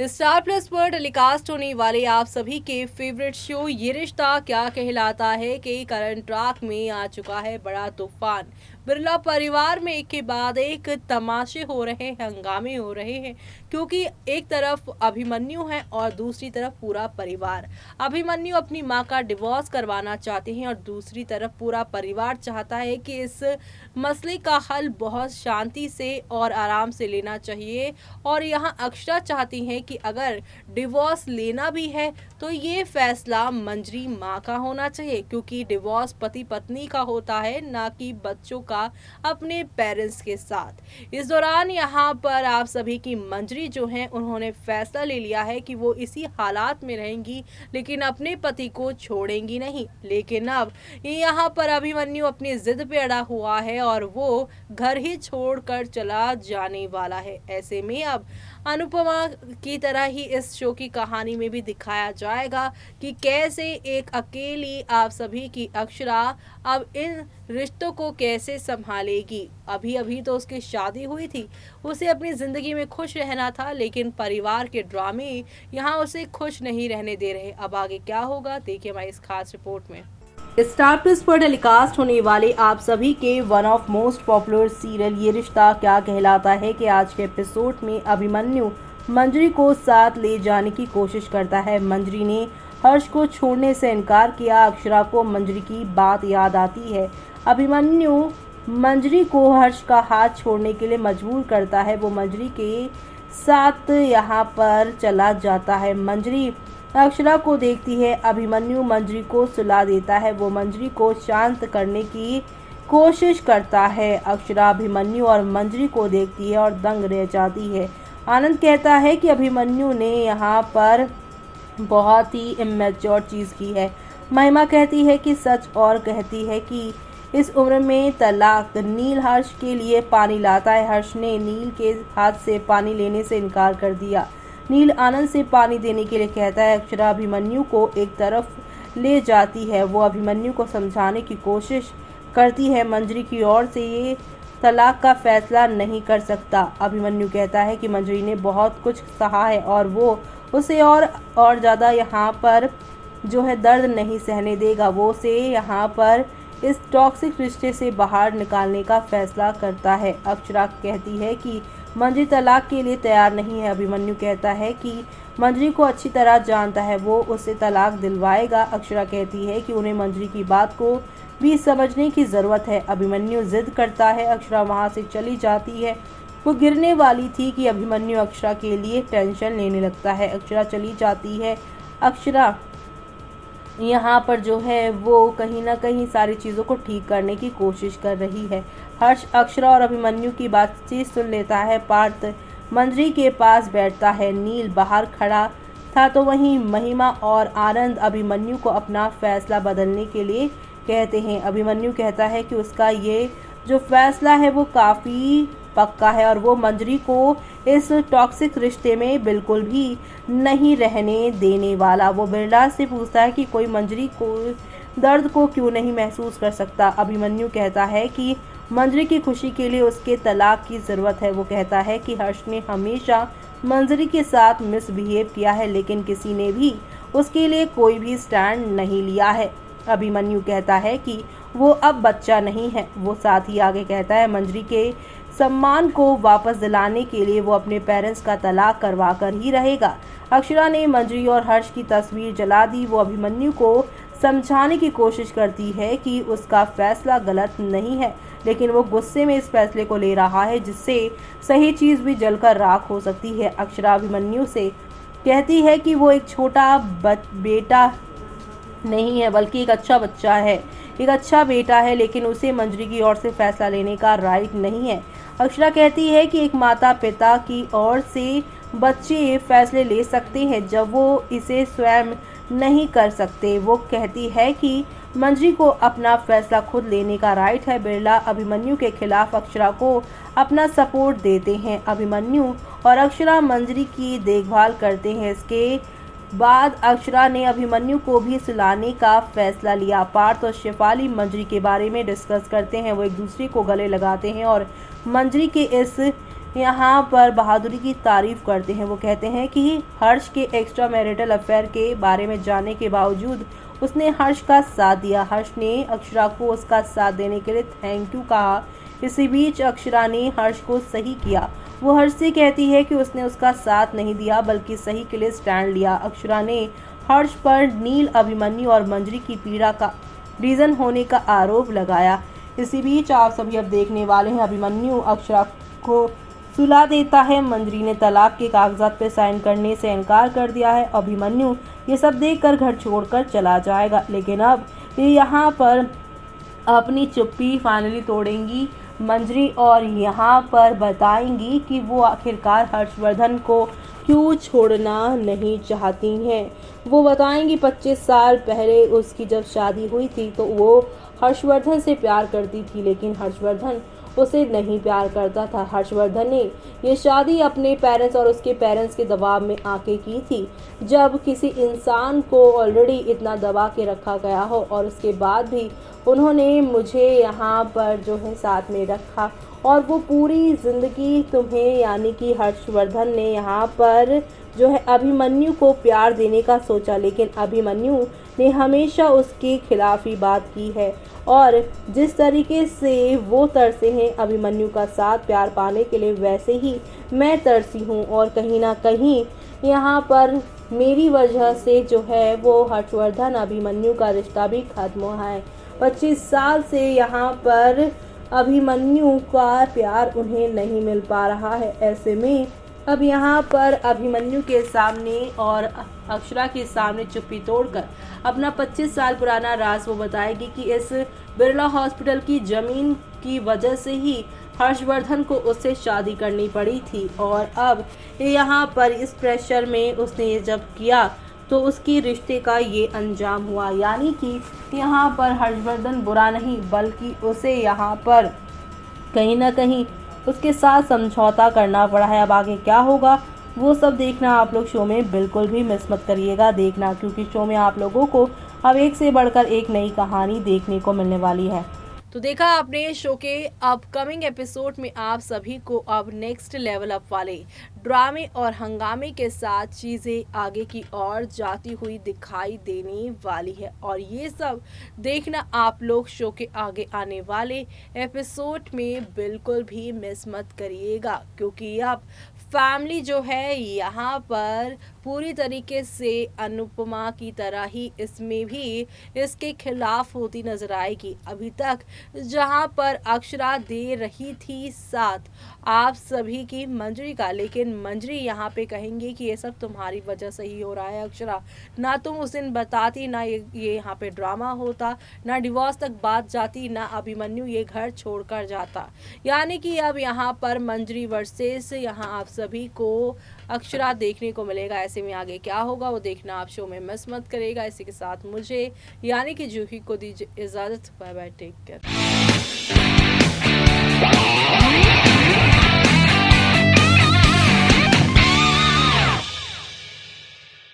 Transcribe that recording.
Star plus पर telecast होने वाले आप सभी के फेवरेट शो ये रिश्ता क्या कहलाता है के करंट ट्रैक में आ चुका है बड़ा तूफान। बिरला परिवार में एक के बाद एक तमाशे हो रहे हैं, हंगामे हो रहे हैं, क्योंकि एक तरफ अभिमन्यु है और दूसरी तरफ पूरा परिवार। अभिमन्यु अपनी मां का डिवोर्स करवाना चाहते हैं और दूसरी तरफ पूरा परिवार चाहता है कि इस मसले का हल बहुत शांति से और आराम से लेना चाहिए। और यहाँ अक्षरा चाहती हैं कि अगर डिवोर्स लेना भी है तो ये फैसला मंजरी माँ का होना चाहिए, क्योंकि डिवोर्स पति पत्नी का होता है, ना कि बच्चों का अपने पेरेंट्स के साथ। इस दौरान यहाँ पर आप सभी की मंजरी जो है उन्होंने फैसला ले लिया है कि वो इसी हालात में रहेंगी, लेकिन अपने पति को छोड़ेंगी नहीं। लेकिन अब यहाँ पर अभिमन्यु अपनी जिद पे अड़ा हुआ है और वो घर ही छोड़कर चला जाने वाला है। ऐसे में अब अनुपमा की तरह ही इस शो की कहानी में भी दिखाया जाएगा कि कैसे एक अकेली आप सभी की अक्षरा अब इन रिश्तों को कैसे संभालेगी। अभी अभी तो उसकी शादी हुई थी, उसे अपनी जिंदगी में खुश रहना था, लेकिन परिवार के ड्रामे यहाँ उसे खुश नहीं रहने दे रहे। अब आगे क्या होगा देखिए हमारी इस खास रिपोर्ट में। स्टार प्लस पर टेलीकास्ट होने वाले आप सभी के one of most popular serial ये रिश्ता क्या कहलाता है कि आज के एपिसोड में अभिमन्यु मंजरी को साथ ले जाने की कोशिश करता है। मंजरी ने हर्ष को छोड़ने से इनकार किया। अक्षरा को मंजरी की बात याद आती है। अभिमन्यु मंजरी को हर्ष का हाथ छोड़ने के लिए मजबूर करता है। वो मंजरी के साथ यहाँ पर चला जाता है। मंजरी अक्षरा को देखती है। अभिमन्यु मंजरी को सुला देता है। वो मंजरी को शांत करने की कोशिश करता है। अक्षरा अभिमन्यु और मंजरी को देखती है और दंग रह जाती है। आनंद कहता है कि अभिमन्यु ने यहाँ पर बहुत ही इमेच्योर चीज़ की है। महिमा कहती है कि सच और कहती है कि इस उम्र में तलाक। नील हर्ष के लिए पानी लाता है। हर्ष ने नील के हाथ से पानी लेने से इनकार कर दिया। नील आनंद से पानी देने के लिए कहता है। अक्षरा अभिमन्यु को एक तरफ ले जाती है। वो अभिमन्यु को समझाने की कोशिश करती है। मंजरी की ओर से ये तलाक का फैसला नहीं कर सकता। अभिमन्यु कहता है कि मंजरी ने बहुत कुछ सहा है और वो उसे और ज़्यादा यहाँ पर जो है दर्द नहीं सहने देगा। वो उसे यहाँ पर इस टॉक्सिक रिश्ते से बाहर निकालने का फैसला करता है। अक्षरा कहती है कि मंजरी तलाक के लिए तैयार नहीं है। अभिमन्यु कहता है कि मंजरी को अच्छी तरह जानता है, वो उससे तलाक दिलवाएगा। अक्षरा कहती है कि उन्हें मंजरी की बात को भी समझने की ज़रूरत है। अभिमन्यु जिद करता है। अक्षरा वहाँ से चली जाती है। वो गिरने वाली थी कि अभिमन्यु अक्षरा के लिए टेंशन लेने लगता है। अक्षरा चली जाती है। अक्षरा यहाँ पर जो है वो कहीं ना कहीं सारी चीज़ों को ठीक करने की कोशिश कर रही है। हर्ष अक्षरा और अभिमन्यु की बातचीत सुन लेता है। पार्थ मंजरी के पास बैठता है। नील बाहर खड़ा था तो वहीं महिमा और आनंद अभिमन्यु को अपना फैसला बदलने के लिए कहते हैं। अभिमन्यु कहता है कि उसका ये जो फैसला है वो काफ़ी पक्का है और वो मंजरी को इस टॉक्सिक रिश्ते में बिल्कुल भी नहीं रहने देने वाला। वो बिरला से पूछता है कि कोई मंजरी को दर्द को क्यों नहीं महसूस कर सकता। अभिमन्यु कहता है कि मंजरी की खुशी के लिए उसके तलाक की ज़रूरत है। वो कहता है कि हर्ष ने हमेशा मंजरी के साथ मिसबिहेव किया है, लेकिन किसी ने भी उसके लिए कोई भी स्टैंड नहीं लिया है। अभिमन्यु कहता है कि वो अब बच्चा नहीं है। वो साथ ही आगे कहता है मंजरी के सम्मान को वापस दिलाने के लिए वो अपने पेरेंट्स का तलाक करवा कर ही रहेगा। अक्षरा ने मंजरी और हर्ष की तस्वीर जला दी। वो अभिमन्यु को समझाने की कोशिश करती है कि उसका फैसला गलत नहीं है, लेकिन वो गुस्से में इस फैसले को ले रहा है जिससे सही चीज़ भी जलकर राख हो सकती है। अक्षरा अभिमन्यु से कहती है कि वो एक छोटा बेटा नहीं है, बल्कि एक अच्छा बच्चा है, एक अच्छा बेटा है, लेकिन उसे मंजरी की ओर से फैसला लेने का राइट नहीं है। अक्षरा कहती है कि एक माता पिता की ओर से बच्चे फैसले ले सकते हैं जब वो इसे स्वयं नहीं कर सकते। वो कहती है कि मंजरी को अपना फैसला खुद लेने का राइट है। बिरला अभिमन्यु के खिलाफ अक्षरा को अपना सपोर्ट देते हैं। अभिमन्यु और अक्षरा मंजरी की देखभाल करते हैं। इसके बाद अक्षरा ने अभिमन्यु को भी सुलाने का फैसला लिया। पार्थ और शेफाली मंजरी के बारे में डिस्कस करते हैं। वो एक दूसरे को गले लगाते हैं और मंजरी के इस यहाँ पर बहादुरी की तारीफ करते हैं। वो कहते हैं कि हर्ष के एक्स्ट्रा मैरिटल अफेयर के बारे में जानने के बावजूद उसने हर्ष का साथ दिया। हर्ष ने अक्षरा को उसका साथ देने के लिए थैंक यू कहा। इसी बीच अक्षरा ने हर्ष को सही किया। वो हर्ष से कहती है कि उसने उसका साथ नहीं दिया बल्कि सही के लिए स्टैंड लिया। अक्षरा ने हर्ष पर नील, अभिमन्यु और मंजरी की पीड़ा का रीजन होने का आरोप लगाया। इसी बीच आप सभी अब देखने वाले हैं अभिमन्यु अक्षरा को सुला देता है। मंजरी ने तलाक के कागजात पे साइन करने से इनकार कर दिया है। अभिमन्यु ये सब देखकर घर छोड़कर चला जाएगा, लेकिन अब ये यहाँ पर अपनी चुप्पी फाइनली तोड़ेंगी मंजरी और यहाँ पर बताएंगी कि वो आखिरकार हर्षवर्धन को क्यों छोड़ना नहीं चाहती हैं। वो बताएंगी 25 साल पहले उसकी जब शादी हुई थी तो वो हर्षवर्धन से प्यार करती थी, लेकिन हर्षवर्धन उसे नहीं प्यार करता था। हर्षवर्धन ने ये शादी अपने पेरेंट्स और उसके पेरेंट्स के दबाव में आके की थी। जब किसी इंसान को ऑलरेडी इतना दबा के रखा गया हो और उसके बाद भी उन्होंने मुझे यहाँ पर जो है साथ में रखा और वो पूरी ज़िंदगी तुम्हें यानी कि हर्षवर्धन ने यहाँ पर जो है अभिमन्यु को प्यार देने का सोचा, लेकिन अभिमन्यु ने हमेशा उसके खिलाफ ही बात की है। और जिस तरीके से वो तरसे हैं अभिमन्यु का साथ प्यार पाने के लिए, वैसे ही मैं तरसी हूँ और कहीं ना कहीं यहाँ पर मेरी वजह से जो है वो हर्षवर्धन अभिमन्यु का रिश्ता भी खत्म हुआ है। 25 साल से यहाँ पर अभिमन्यु का प्यार उन्हें नहीं मिल पा रहा है। ऐसे में अब यहाँ पर अभिमन्यु के सामने और अक्षरा के सामने चुप्पी तोड़कर अपना 25 साल पुराना राज वो बताएगी कि इस बिरला हॉस्पिटल की ज़मीन की वजह से ही हर्षवर्धन को उससे शादी करनी पड़ी थी। और अब यहाँ पर इस प्रेशर में उसने ये जब किया तो उसकी रिश्ते का ये अंजाम हुआ, यानी कि यहाँ पर हर्षवर्धन बुरा नहीं बल्कि उसे यहाँ पर कहीं ना कहीं उसके साथ समझौता करना पड़ा है। अब आगे क्या होगा वो सब देखना आप लोग शो में बिल्कुल भी मिस मत करिएगा देखना, क्योंकि शो में आप लोगों को अब एक से बढ़कर एक नई कहानी देखने को मिलने वाली है। तो देखा आपने शो के अपकमिंग एपिसोड में आप सभी को अब नेक्स्ट लेवल अप वाले ड्रामे और हंगामे के साथ चीज़ें आगे की ओर जाती हुई दिखाई देने वाली है, और ये सब देखना आप लोग शो के आगे आने वाले एपिसोड में बिल्कुल भी मिस मत करिएगा, क्योंकि अब फैमिली जो है यहाँ पर पूरी तरीके से अनुपमा की तरह ही इसमें भी इसके खिलाफ होती नजर आएगी। अभी तक जहाँ पर अक्षरा दे रही थी साथ आप सभी की मंजरी का, लेकिन मंजरी यहाँ पे कहेंगे कि ये सब तुम्हारी वजह से ही हो रहा है अक्षरा, ना तुम उस दिन बताती, ना ये यहाँ पे ड्रामा होता, ना डिवोर्स तक बात जाती, ना अभिमन्यु ये घर छोड़कर जाता। यानी कि अब यहाँ पर मंजरी वर्सेस यहाँ आप सभी को अक्षरा देखने को मिलेगा। ऐसे में आगे क्या होगा वो देखना आप शो में मिस मत करेगा। इसी के साथ मुझे यानी कि जूही को दीजिए इजाज़त। Bye bye, take care.